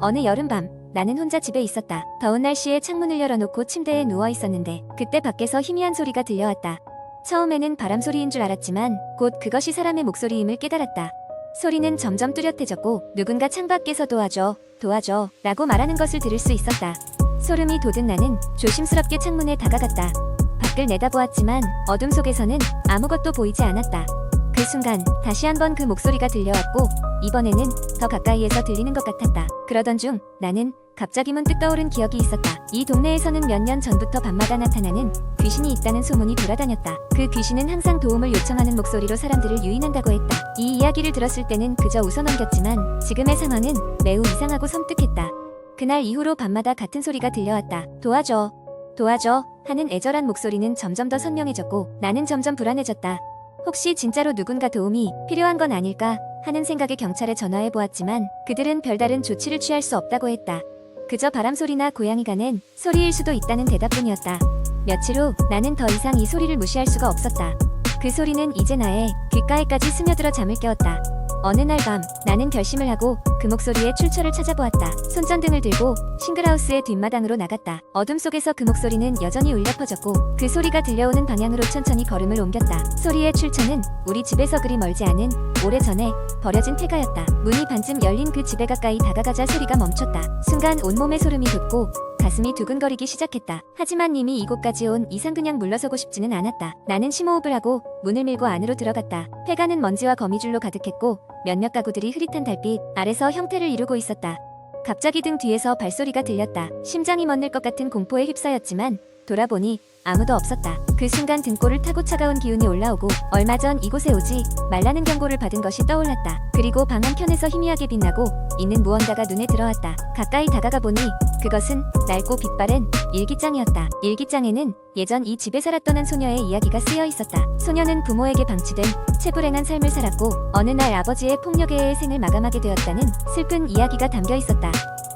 어느 여름밤 나는 혼자 집에 있었다. 더운 날씨에 창문을 열어놓고 침대에 누워 있었는데 그때 밖에서 희미한 소리가 들려왔다. 처음에는 바람 소리인 줄 알았지만 곧 그것이 사람의 목소리임을 깨달았다. 소리는 점점 뚜렷해졌고 누군가 창밖에서 도와줘, 도와줘 라고 말하는 것을 들을 수 있었다. 소름이 돋은 나는 조심스럽게 창문에 다가갔다. 밖을 내다보았지만 어둠 속에서는 아무것도 보이지 않았다. 그 순간 다시 한번 그 목소리가 들려왔고 이번에는 더 가까이에서 들리는 것 같았다. 그러던 중 나는 갑자기 문득 떠오른 기억이 있었다. 이 동네에서는 몇 년 전부터 밤마다 나타나는 귀신이 있다는 소문이 돌아다녔다. 그 귀신은 항상 도움을 요청하는 목소리로 사람들을 유인한다고 했다. 이 이야기를 들었을 때는 그저 웃어넘겼지만 지금의 상황은 매우 이상하고 섬뜩했다. 그날 이후로 밤마다 같은 소리가 들려왔다. 도와줘, 도와줘 하는 애절한 목소리는 점점 더 선명해졌고 나는 점점 불안해졌다. 혹시 진짜로 누군가 도움이 필요한 건 아닐까 하는 생각에 경찰에 전화해 보았지만 그들은 별다른 조치를 취할 수 없다고 했다. 그저 바람소리나 고양이가 낸 소리일 수도 있다는 대답뿐이었다. 며칠 후 나는 더 이상 이 소리를 무시할 수가 없었다. 그 소리는 이제 나의 귓가에까지 스며들어 잠을 깨웠다. 어느 날 밤 나는 결심을 하고 그 목소리의 출처를 찾아보았다. 손전등을 들고 싱글하우스의 뒷마당으로 나갔다. 어둠 속에서 그 목소리는 여전히 울려 퍼졌고 그 소리가 들려오는 방향으로 천천히 걸음을 옮겼다. 소리의 출처는 우리 집에서 그리 멀지 않은 오래전에 버려진 폐가였다. 문이 반쯤 열린 그 집에 가까이 다가가자 소리가 멈췄다. 순간 온몸에 소름이 돋고 가슴이 두근거리기 시작했다. 하지만 이미 이곳까지 온 이상 그냥 물러서고 싶지는 않았다. 나는 심호흡을 하고 문을 밀고 안으로 들어갔다. 폐가는 먼지와 거미줄로 가득했고 몇몇 가구들이 흐릿한 달빛 아래서 형태를 이루고 있었다. 갑자기 등 뒤에서 발소리가 들렸다. 심장이 멎는 것 같은 공포에 휩싸였지만 돌아보니 아무도 없었다. 그 순간 등골을 타고 차가운 기운이 올라오고 얼마 전 이곳에 오지 말라는 경고를 받은 것이 떠올랐다. 그리고 방 한켠에서 희미하게 빛나고 있는 무언가가 눈에 들어왔다. 가까이 다가가 보니 그것은 낡고 빛바랜 일기장이었다. 일기장에는 예전 이 집에 살았던 한 소녀의 이야기가 쓰여 있었다. 소녀는 부모에게 방치된 채불행한 삶을 살았고 어느 날 아버지의 폭력에 의해 생을 마감하게 되었다는 슬픈 이야기가 담겨 있었다.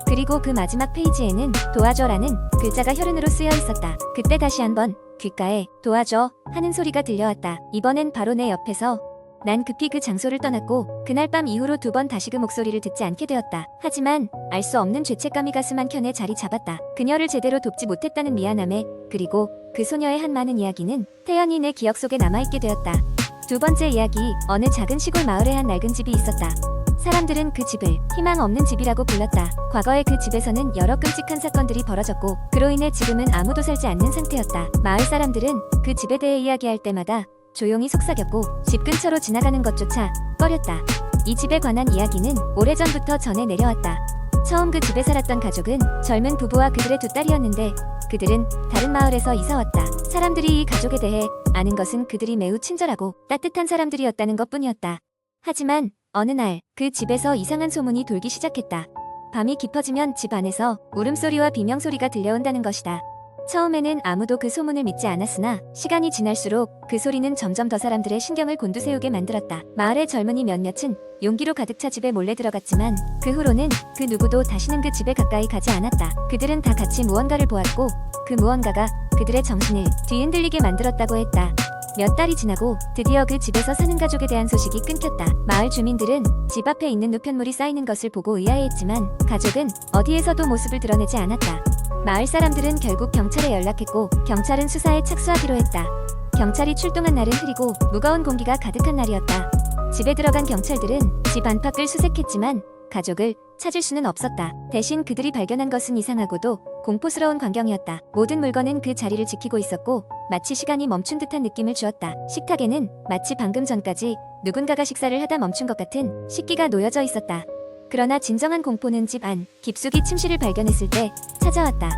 그리고 그 마지막 페이지에는 도와줘라는 글자가 혈흔으로 쓰여 있었다. 그때 다시 한번 귓가에 도와줘 하는 소리가 들려왔다. 이번엔 바로 내 옆에서. 난 급히 그 장소를 떠났고 그날 밤 이후로 두 번 다시 그 목소리를 듣지 않게 되었다. 하지만 알 수 없는 죄책감이 가슴 한켠에 자리 잡았다. 그녀를 제대로 돕지 못했다는 미안함에 그리고 그 소녀의 한 많은 이야기는 태연히 내 기억 속에 남아있게 되었다. 두 번째 이야기, 어느 작은 시골 마을에 한 낡은 집이 있었다. 사람들은 그 집을 희망 없는 집이라고 불렀다. 과거에 그 집에서는 여러 끔찍한 사건들이 벌어졌고 그로 인해 지금은 아무도 살지 않는 상태였다. 마을 사람들은 그 집에 대해 이야기할 때마다 조용히 속삭였고 집 근처로 지나가는 것조차 꺼렸다. 이 집에 관한 이야기는 오래전부터 전해 내려왔다. 처음 그 집에 살았던 가족은 젊은 부부와 그들의 두 딸이었는데 그들은 다른 마을에서 이사왔다. 사람들이 이 가족에 대해 아는 것은 그들이 매우 친절하고 따뜻한 사람들이었다는 것뿐이었다. 하지만 어느 날 그 집에서 이상한 소문이 돌기 시작했다. 밤이 깊어지면 집 안에서 울음소리와 비명소리가 들려온다는 것이다. 처음에는 아무도 그 소문을 믿지 않았으나 시간이 지날수록 그 소리는 점점 더 사람들의 신경을 곤두세우게 만들었다. 마을의 젊은이 몇몇은 용기로 가득 차 집에 몰래 들어갔지만 그 후로는 그 누구도 다시는 그 집에 가까이 가지 않았다. 그들은 다 같이 무언가를 보았고 그 무언가가 그들의 정신을 뒤흔들리게 만들었다고 했다. 몇 달이 지나고 드디어 그 집에서 사는 가족에 대한 소식이 끊겼다. 마을 주민들은 집 앞에 있는 누편물이 쌓이는 것을 보고 의아해했지만 가족은 어디에서도 모습을 드러내지 않았다. 마을 사람들은 결국 경찰에 연락했고 경찰은 수사에 착수하기로 했다. 경찰이 출동한 날은 흐리고 무거운 공기가 가득한 날이었다. 집에 들어간 경찰들은 집 안팎을 수색했지만 가족을 찾을 수는 없었다. 대신 그들이 발견한 것은 이상하고도 공포스러운 광경이었다. 모든 물건은 그 자리를 지키고 있었고 마치 시간이 멈춘 듯한 느낌을 주었다. 식탁에는 마치 방금 전까지 누군가가 식사를 하다 멈춘 것 같은 식기가 놓여져 있었다. 그러나 진정한 공포는 집 안 깊숙이 침실을 발견했을 때 찾아왔다.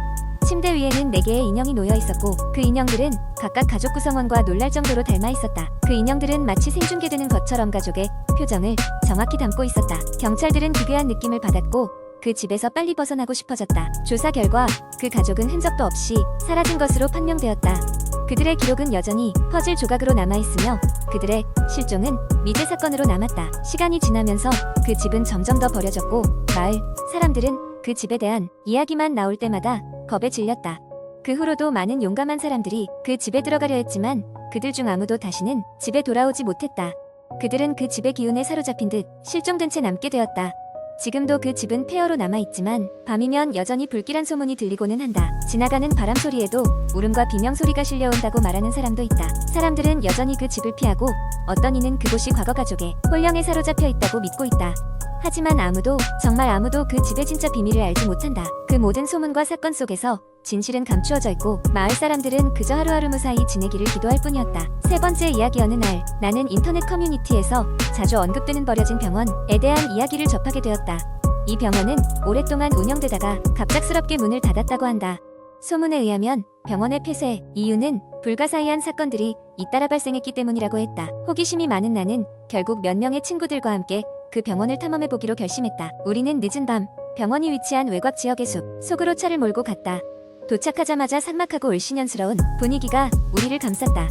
침대 위에는 4개의 인형이 놓여 있었고 그 인형들은 각각 가족 구성원과 놀랄 정도로 닮아 있었다. 그 인형들은 마치 생중계되는 것처럼 가족의 표정을 정확히 담고 있었다. 경찰들은 기괴한 느낌을 받았고 그 집에서 빨리 벗어나고 싶어졌다. 조사 결과 그 가족은 흔적도 없이 사라진 것으로 판명되었다. 그들의 기록은 여전히 퍼즐 조각으로 남아있으며 그들의 실종은 미제 사건으로 남았다. 시간이 지나면서 그 집은 점점 더 버려졌고 마을 사람들은 그 집에 대한 이야기만 나올 때마다 겁에 질렸다. 그 후로도 많은 용감한 사람들이 그 집에 들어가려 했지만 그들 중 아무도 다시는 집에 돌아오지 못했다. 그들은 그 집의 기운에 사로잡힌 듯 실종된 채 남게 되었다. 지금도 그 집은 폐허로 남아있지만 밤이면 여전히 불길한 소문이 들리고는 한다. 지나가는 바람 소리에도 울음과 비명 소리가 실려온다고 말하는 사람도 있다. 사람들은 여전히 그 집을 피하고 어떤 이는 그곳이 과거 가족의 혼령에 사로잡혀 있다고 믿고 있다. 하지만 아무도, 정말 아무도 그 집의 진짜 비밀을 알지 못한다. 그 모든 소문과 사건 속에서 진실은 감추어져 있고 마을 사람들은 그저 하루하루 무사히 지내기를 기도할 뿐이었다. 세 번째 이야기. 어느 날 나는 인터넷 커뮤니티에서 자주 언급되는 버려진 병원에 대한 이야기를 접하게 되었다. 이 병원은 오랫동안 운영되다가 갑작스럽게 문을 닫았다고 한다. 소문에 의하면 병원의 폐쇄 이유는 불가사의한 사건들이 잇따라 발생했기 때문이라고 했다. 호기심이 많은 나는 결국 몇 명의 친구들과 함께 그 병원을 탐험해보기로 결심했다. 우리는 늦은 밤 병원이 위치한 외곽 지역의 숲 속으로 차를 몰고 갔다. 도착하자마자 삭막하고 을씨년스러운 분위기가 우리를 감쌌다.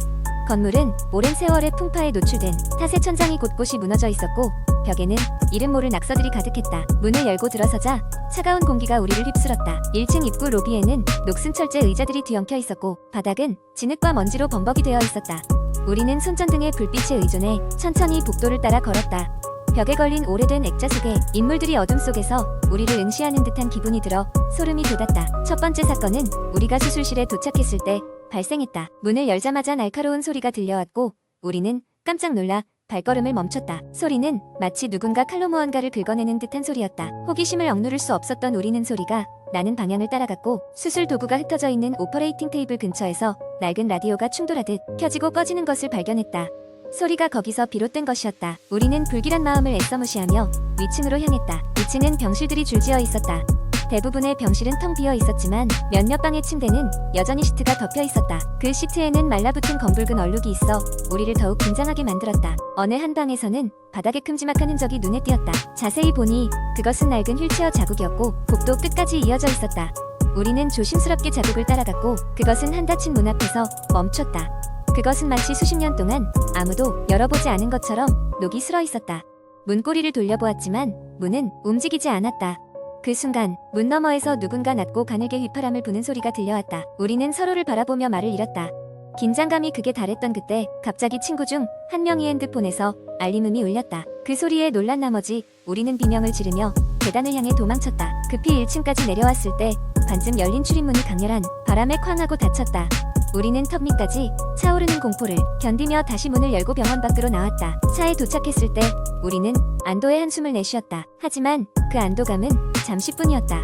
건물은 오랜 세월의 풍파에 노출된 탓의 천장이 곳곳이 무너져 있었고 벽에는 이름 모를 낙서들이 가득했다. 문을 열고 들어서자 차가운 공기가 우리를 휩쓸었다. 1층 입구 로비에는 녹슨 철제 의자들이 뒤엉켜 있었고 바닥은 진흙과 먼지로 범벅이 되어 있었다. 우리는 손전등의 불빛에 의존해 천천히 복도를 따라 걸었다. 벽에 걸린 오래된 액자 속에 인물들이 어둠 속에서 우리를 응시하는 듯한 기분이 들어 소름이 돋았다. 첫 번째 사건은 우리가 수술실에 도착했을 때 발생했다. 문을 열자마자 날카로운 소리가 들려왔고 우리는 깜짝 놀라 발걸음을 멈췄다. 소리는 마치 누군가 칼로 무언가를 긁어내는 듯한 소리였다. 호기심을 억누를 수 없었던 우리는 소리가 나는 방향을 따라갔고 수술 도구가 흩어져 있는 오퍼레이팅 테이블 근처에서 낡은 라디오가 충돌하듯 켜지고 꺼지는 것을 발견했다. 소리가 거기서 비롯된 것이었다. 우리는 불길한 마음을 애써 무시하며 위층으로 향했다. 2층은 병실들이 줄지어 있었다. 대부분의 병실은 텅 비어 있었지만 몇몇 방의 침대는 여전히 시트가 덮여 있었다. 그 시트에는 말라붙은 검붉은 얼룩이 있어 우리를 더욱 긴장하게 만들었다. 어느 한 방에서는 바닥에 큼지막한 흔적이 눈에 띄었다. 자세히 보니 그것은 낡은 휠체어 자국이었고 복도 끝까지 이어져 있었다. 우리는 조심스럽게 자국을 따라갔고 그것은 한 닫힌 문 앞에서 멈췄다. 그것은 마치 수십 년 동안 아무도 열어보지 않은 것처럼 녹이 슬어 있었다. 문고리를 돌려보았지만 문은 움직이지 않았다. 그 순간 문 너머에서 누군가 낮고 가늘게 휘파람을 부는 소리가 들려왔다. 우리는 서로를 바라보며 말을 잃었다. 긴장감이 극에 달했던 그때 갑자기 친구 중 한 명이 핸드폰에서 알림음이 울렸다. 그 소리에 놀란 나머지 우리는 비명을 지르며 계단을 향해 도망쳤다. 급히 1층까지 내려왔을 때 반쯤 열린 출입문이 강렬한 바람에 쾅하고 닫혔다. 우리는 턱 밑까지 차오르는 공포를 견디며 다시 문을 열고 병원 밖으로 나왔다. 차에 도착했을 때 우리는 안도의 한숨을 내쉬었다. 하지만 그 안도감은 잠시뿐이었다.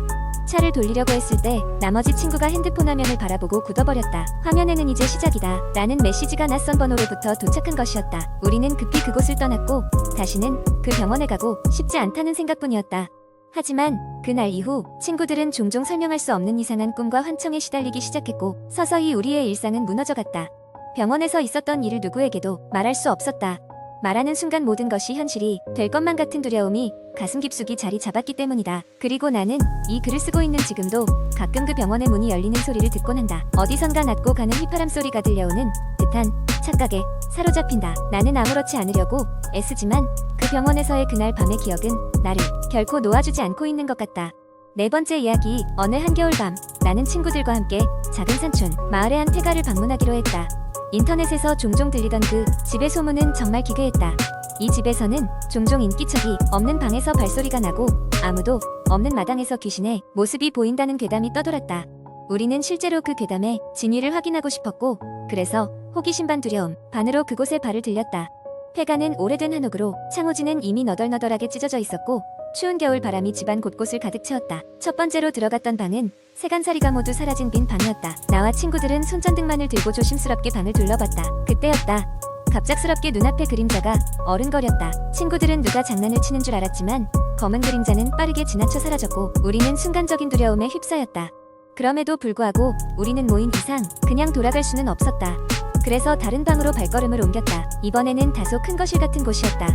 차를 돌리려고 했을 때 나머지 친구가 핸드폰 화면을 바라보고 굳어버렸다. 화면에는 이제 시작이다 라는 메시지가 낯선 번호로부터 도착한 것이었다. 우리는 급히 그곳을 떠났고 다시는 그 병원에 가고 싶지 않다는 생각뿐이었다. 하지만 그날 이후 친구들은 종종 설명할 수 없는 이상한 꿈과 환청에 시달리기 시작했고 서서히 우리의 일상은 무너져갔다. 병원에서 있었던 일을 누구에게도 말할 수 없었다. 말하는 순간 모든 것이 현실이 될 것만 같은 두려움이 가슴 깊숙이 자리 잡았기 때문이다. 그리고 나는 이 글을 쓰고 있는 지금도 가끔 그 병원의 문이 열리는 소리를 듣곤 한다. 어디선가 낮고 가는 휘파람 소리가 들려오는 듯한 착각에 사로잡힌다. 나는 아무렇지 않으려고 애쓰지만 그 병원에서의 그날 밤의 기억은 나를 결코 놓아주지 않고 있는 것 같다. 네 번째 이야기. 어느 한겨울 밤 나는 친구들과 함께 작은 산촌 마을의 한 폐가를 방문하기로 했다. 인터넷에서 종종 들리던 그 집의 소문은 정말 기괴했다. 이 집에서는 종종 인기척이 없는 방에서 발소리가 나고 아무도 없는 마당에서 귀신의 모습이 보인다는 괴담이 떠돌았다. 우리는 실제로 그 괴담의 진위를 확인하고 싶었고 그래서 호기심 반 두려움 반으로 그곳에 발을 들렸다. 폐가는 오래된 한옥으로 창호지는 이미 너덜너덜하게 찢어져 있었고 추운 겨울 바람이 집안 곳곳을 가득 채웠다. 첫 번째로 들어갔던 방은 세간살이가 모두 사라진 빈 방이었다. 나와 친구들은 손전등만을 들고 조심스럽게 방을 둘러봤다. 그때였다. 갑작스럽게 눈앞에 그림자가 어른거렸다. 친구들은 누가 장난을 치는 줄 알았지만 검은 그림자는 빠르게 지나쳐 사라졌고 우리는 순간적인 두려움에 휩싸였다. 그럼에도 불구하고 우리는 모인 이상 그냥 돌아갈 수는 없었다. 그래서 다른 방으로 발걸음을 옮겼다. 이번에는 다소 큰 거실 같은 곳이었다.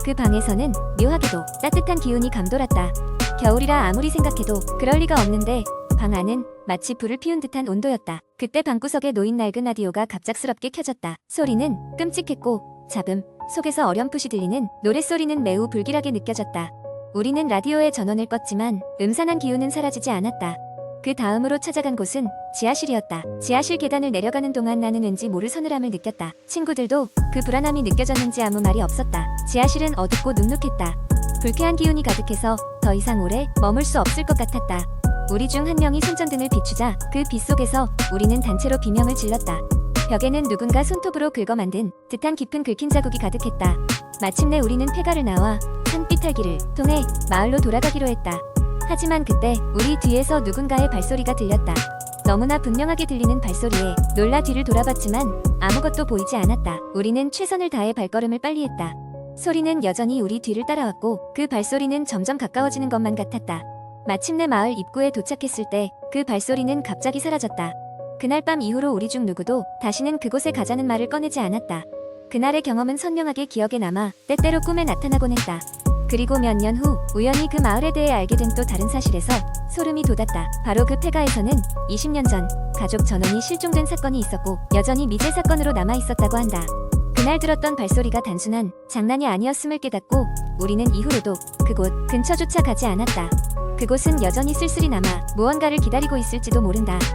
그 방에서는 묘하게도 따뜻한 기운이 감돌았다. 겨울이라 아무리 생각해도 그럴 리가 없는데 방 안은 마치 불을 피운 듯한 온도였다. 그때 방구석에 놓인 낡은 라디오가 갑작스럽게 켜졌다. 소리는 끔찍했고 잡음 속에서 어렴풋이 들리는 노랫소리는 매우 불길하게 느껴졌다. 우리는 라디오의 전원을 껐지만 음산한 기운은 사라지지 않았다. 그 다음으로 찾아간 곳은 지하실이었다. 지하실 계단을 내려가는 동안 나는 왠지 모를 서늘함을 느꼈다. 친구들도 그 불안함이 느껴졌는지 아무 말이 없었다. 지하실은 어둡고 눅눅했다. 불쾌한 기운이 가득해서 더 이상 오래 머물 수 없을 것 같았다. 우리 중 한 명이 손전등을 비추자 그 빛 속에서 우리는 단체로 비명을 질렀다. 벽에는 누군가 손톱으로 긁어 만든 듯한 깊은 긁힌 자국이 가득했다. 마침내 우리는 폐가를 나와 산비탈길을 통해 마을로 돌아가기로 했다. 하지만 그때 우리 뒤에서 누군가의 발소리가 들렸다. 너무나 분명하게 들리는 발소리에 놀라 뒤를 돌아봤지만 아무것도 보이지 않았다. 우리는 최선을 다해 발걸음을 빨리 했다. 소리는 여전히 우리 뒤를 따라왔고 그 발소리는 점점 가까워지는 것만 같았다. 마침내 마을 입구에 도착했을 때 그 발소리는 갑자기 사라졌다. 그날 밤 이후로 우리 중 누구도 다시는 그곳에 가자는 말을 꺼내지 않았다. 그날의 경험은 선명하게 기억에 남아 때때로 꿈에 나타나곤 했다. 그리고 몇 년 후 우연히 그 마을에 대해 알게 된 또 다른 사실에서 소름이 돋았다. 바로 그 폐가에서는 20년 전 가족 전원이 실종된 사건이 있었고 여전히 미제 사건으로 남아 있었다고 한다. 그날 들었던 발소리가 단순한 장난이 아니었음을 깨닫고 우리는 이후로도 그곳 근처조차 가지 않았다. 그곳은 여전히 쓸쓸히 남아 무언가를 기다리고 있을지도 모른다.